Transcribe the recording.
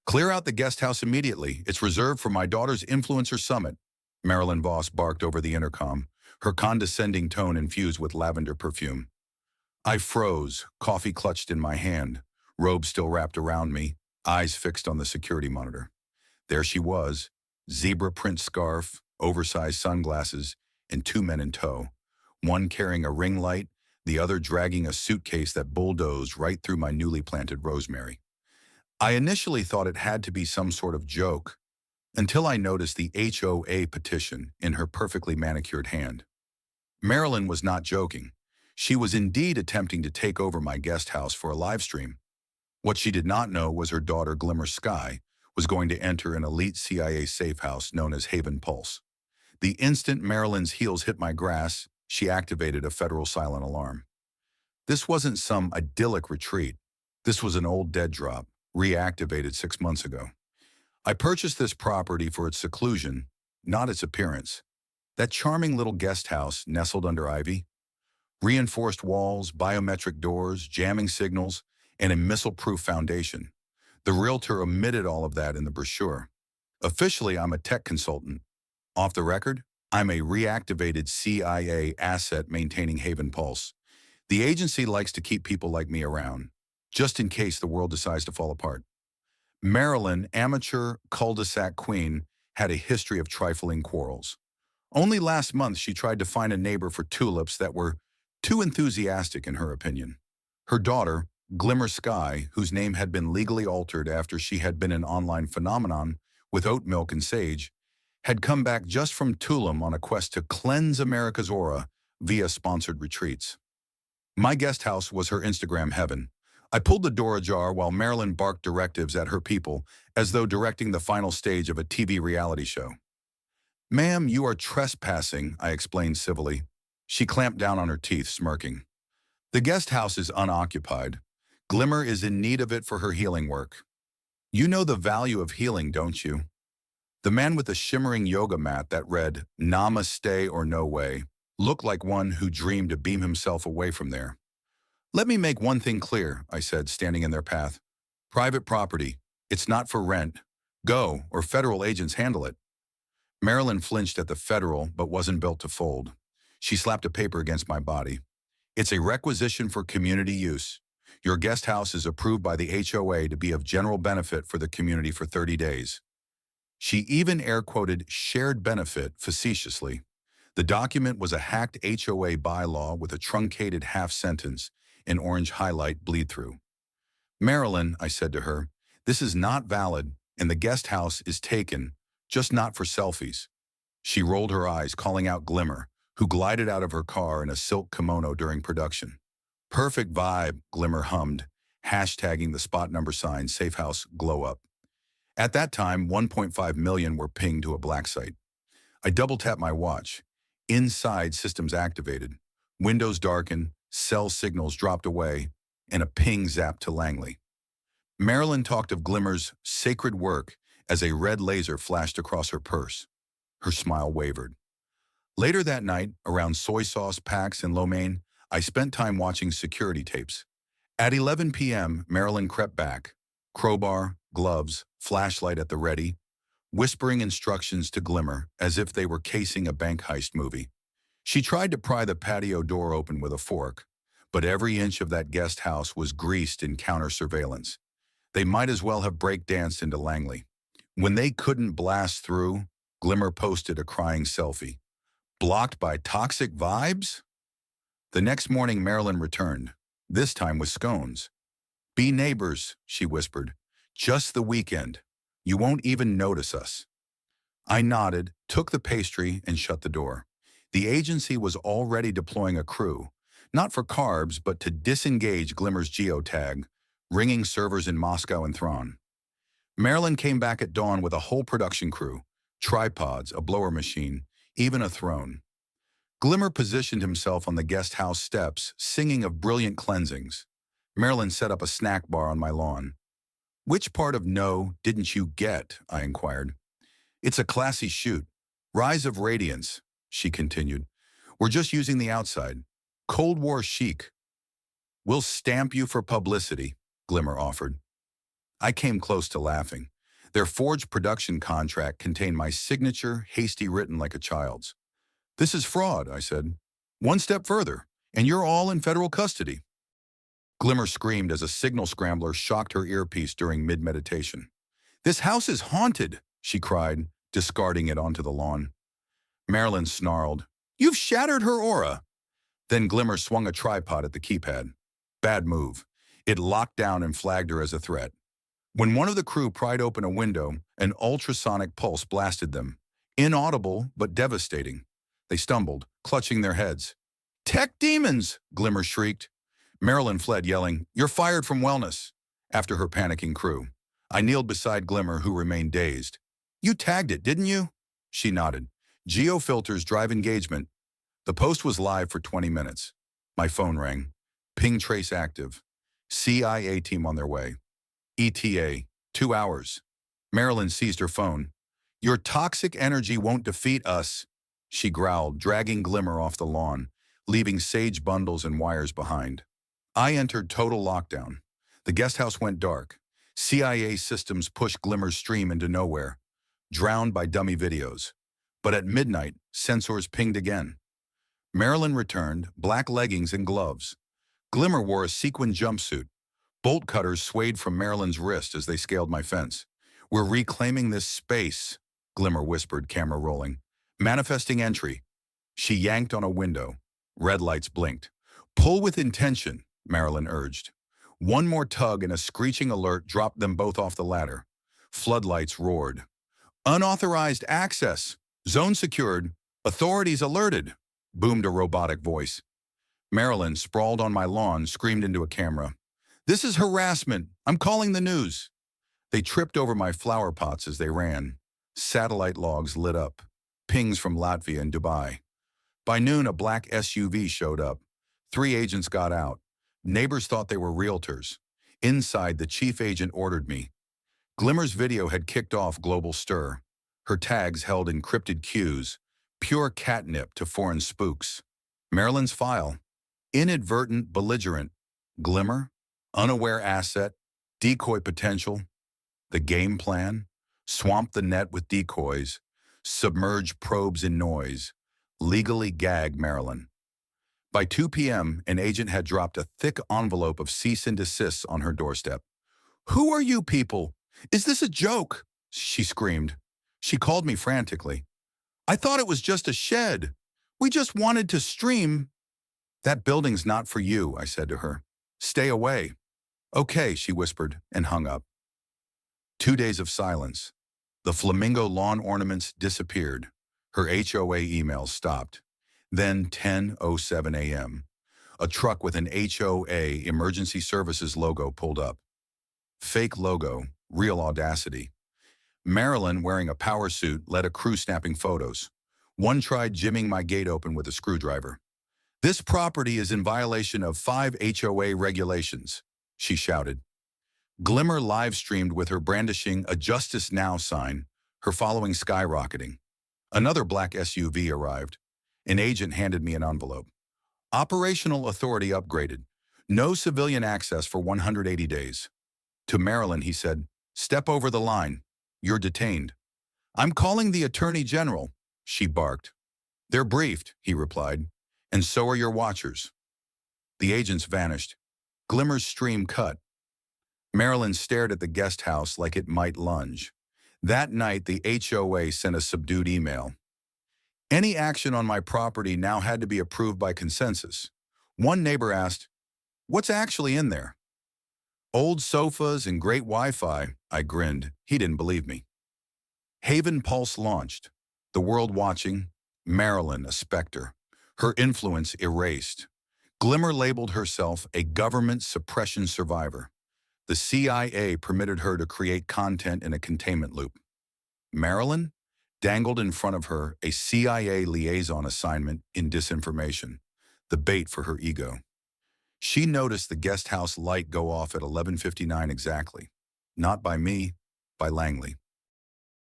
Clear out the guest house immediately. It's reserved for my daughter's influencer summit, Marilyn Voss barked over the intercom, her condescending tone infused with lavender perfume. I froze, coffee clutched in my hand, robe still wrapped around me, eyes fixed on the security monitor. There she was, zebra print scarf, oversized sunglasses, and two men in tow, one carrying a ring light, the other dragging a suitcase that bulldozed right through my newly planted rosemary. I initially thought it had to be some sort of joke, until I noticed the HOA petition in her perfectly manicured hand. Marilyn was not joking. She was indeed attempting to take over my guest house for a live stream. What she did not know was her daughter Glimmer Sky was going to enter an elite CIA safe house known as Haven Pulse. The instant Marilyn's heels hit my grass, she activated a federal silent alarm. This wasn't some idyllic retreat. This was an old dead drop, reactivated 6 months ago. I purchased this property for its seclusion, not its appearance. That charming little guest house nestled under ivy, reinforced walls, biometric doors, jamming signals, and a missile-proof foundation. The realtor omitted all of that in the brochure. Officially, I'm a tech consultant. Off the record, I'm a reactivated CIA asset maintaining Haven Pulse. The agency likes to keep people like me around, just in case the world decides to fall apart. Marilyn, amateur cul-de-sac queen, had a history of trifling quarrels. Only last month she tried to find a neighbor for tulips that were too enthusiastic in her opinion. Her daughter, Glimmer Sky, whose name had been legally altered after she had been an online phenomenon with oat milk and sage, had come back just from Tulum on a quest to cleanse America's aura via sponsored retreats. My guest house was her Instagram heaven. I pulled the door ajar while Marilyn barked directives at her people as though directing the final stage of a TV reality show. "Ma'am, you are trespassing," I explained civilly. She clamped down on her teeth, smirking. "The guest house is unoccupied. Glimmer is in need of it for her healing work. You know the value of healing, don't you?" The man with the shimmering yoga mat that read, "Namaste or no way," looked like one who dreamed to beam himself away from there. "Let me make one thing clear," I said, standing in their path. "Private property. It's not for rent. Go, or federal agents handle it." Marilyn flinched at the federal, but wasn't built to fold. She slapped a paper against my body. "It's a requisition for community use. Your guest house is approved by the HOA to be of general benefit for the community for 30 days. She even air-quoted shared benefit facetiously. The document was a hacked HOA bylaw with a truncated half-sentence, an orange highlight bleed-through. "Marilyn," I said to her, "this is not valid, and the guest house is taken, just not for selfies." She rolled her eyes, calling out Glimmer, who glided out of her car in a silk kimono during production. "Perfect vibe," Glimmer hummed, hashtagging the spot number sign Safehouse glow up. At that time, 1.5 million were pinged to a black site. I double-tapped my watch. Inside, systems activated. Windows darkened, cell signals dropped away, and a ping zapped to Langley. Marilyn talked of Glimmer's sacred work as a red laser flashed across her purse. Her smile wavered. Later that night, around soy sauce packs and lo mein, I spent time watching security tapes. At 11 p.m., Marilyn crept back, crowbar, gloves, flashlight at the ready, whispering instructions to Glimmer as if they were casing a bank heist movie. She tried to pry the patio door open with a fork, but every inch of that guest house was greased in counter-surveillance. They might as well have breakdanced into Langley. When they couldn't blast through, Glimmer posted a crying selfie. "Blocked by toxic vibes?" The next morning, Marilyn returned, this time with scones. "Be neighbors," she whispered. "Just the weekend. You won't even notice us." I nodded, took the pastry, and shut the door. The agency was already deploying a crew, not for carbs, but to disengage Glimmer's geotag, ringing servers in Moscow and Thrawn. Marilyn came back at dawn with a whole production crew, tripods, a blower machine, even a throne. Glimmer positioned himself on the guest house steps, singing of brilliant cleansings. Marilyn set up a snack bar on my lawn. "Which part of no didn't you get?" I inquired. "It's a classy shoot. Rise of Radiance," she continued. "We're just using the outside. Cold War chic." "We'll stamp you for publicity," Glimmer offered. I came close to laughing. Their forged production contract contained my signature, hasty written like a child's. "This is fraud," I said. "One step further, and you're all in federal custody." Glimmer screamed as a signal scrambler shocked her earpiece during mid-meditation. "This house is haunted," she cried, discarding it onto the lawn. Marilyn snarled, "You've shattered her aura." Then Glimmer swung a tripod at the keypad. Bad move. It locked down and flagged her as a threat. When one of the crew pried open a window, an ultrasonic pulse blasted them. Inaudible, but devastating. They stumbled, clutching their heads. "Tech demons!" Glimmer shrieked. Marilyn fled, yelling, "You're fired from wellness," after her panicking crew. I kneeled beside Glimmer, who remained dazed. "You tagged it, didn't you?" She nodded. "Geofilters drive engagement." The post was live for 20 minutes. My phone rang. Ping trace active. CIA team on their way. ETA, 2 hours. Marilyn seized her phone. "Your toxic energy won't defeat us," she growled, dragging Glimmer off the lawn, leaving sage bundles and wires behind. I entered total lockdown. The guest house went dark. CIA systems pushed Glimmer's stream into nowhere, drowned by dummy videos. But at midnight, sensors pinged again. Marilyn returned, black leggings and gloves. Glimmer wore a sequin jumpsuit. Bolt cutters swayed from Marilyn's wrist as they scaled my fence. "We're reclaiming this space," Glimmer whispered, camera rolling. "Manifesting entry." She yanked on a window. Red lights blinked. "Pull with intention," Marilyn urged. One more tug and a screeching alert dropped them both off the ladder. Floodlights roared. "Unauthorized access! Zone secured! Authorities alerted!" boomed a robotic voice. Marilyn, sprawled on my lawn, screamed into a camera. "This is harassment! I'm calling the news!" They tripped over my flower pots as they ran. Satellite logs lit up. Pings from Latvia and Dubai. By noon, a black SUV showed up. 3 agents got out. Neighbors thought they were realtors. Inside, the chief agent ordered me. Glimmer's video had kicked off global stir. Her tags held encrypted cues, pure catnip to foreign spooks. Marilyn's file: inadvertent belligerent, Glimmer, unaware asset, decoy potential. The game plan: swamp the net with decoys, submerge probes in noise, legally gag Marilyn. By 2 p.m., an agent had dropped a thick envelope of cease and desists on her doorstep. "Who are you people? Is this a joke?" she screamed. She called me frantically. "I thought it was just a shed. We just wanted to stream." "That building's not for you," I said to her. "Stay away." "Okay," she whispered and hung up. 2 days of silence. The flamingo lawn ornaments disappeared. Her HOA emails stopped. Then 10:07 a.m. A truck with an HOA Emergency Services logo pulled up. Fake logo, real audacity. Marilyn, wearing a power suit, led a crew snapping photos. One tried jimming my gate open with a screwdriver. "This property is in violation of 5 HOA regulations," she shouted. Glimmer live-streamed with her brandishing a Justice Now sign, her following skyrocketing. Another black SUV arrived. An agent handed me an envelope. "Operational authority upgraded. No civilian access for 180 days. To Marilyn, he said, "Step over the line. You're detained." "I'm calling the Attorney General," she barked. "They're briefed," he replied, "and so are your watchers." The agents vanished. Glimmer's stream cut. Marilyn stared at the guest house like it might lunge. That night, the HOA sent a subdued email. Any action on my property now had to be approved by consensus. One neighbor asked, "What's actually in there?" "Old sofas and great Wi-Fi," I grinned. He didn't believe me. Haven Pulse launched. The world watching. Marilyn, a specter. Her influence erased. Glimmer labeled herself a government suppression survivor. The CIA permitted her to create content in a containment loop. Marilyn dangled in front of her a CIA liaison assignment in disinformation, the bait for her ego. She noticed the guest house light go off at 11:59 exactly. Not by me, by Langley.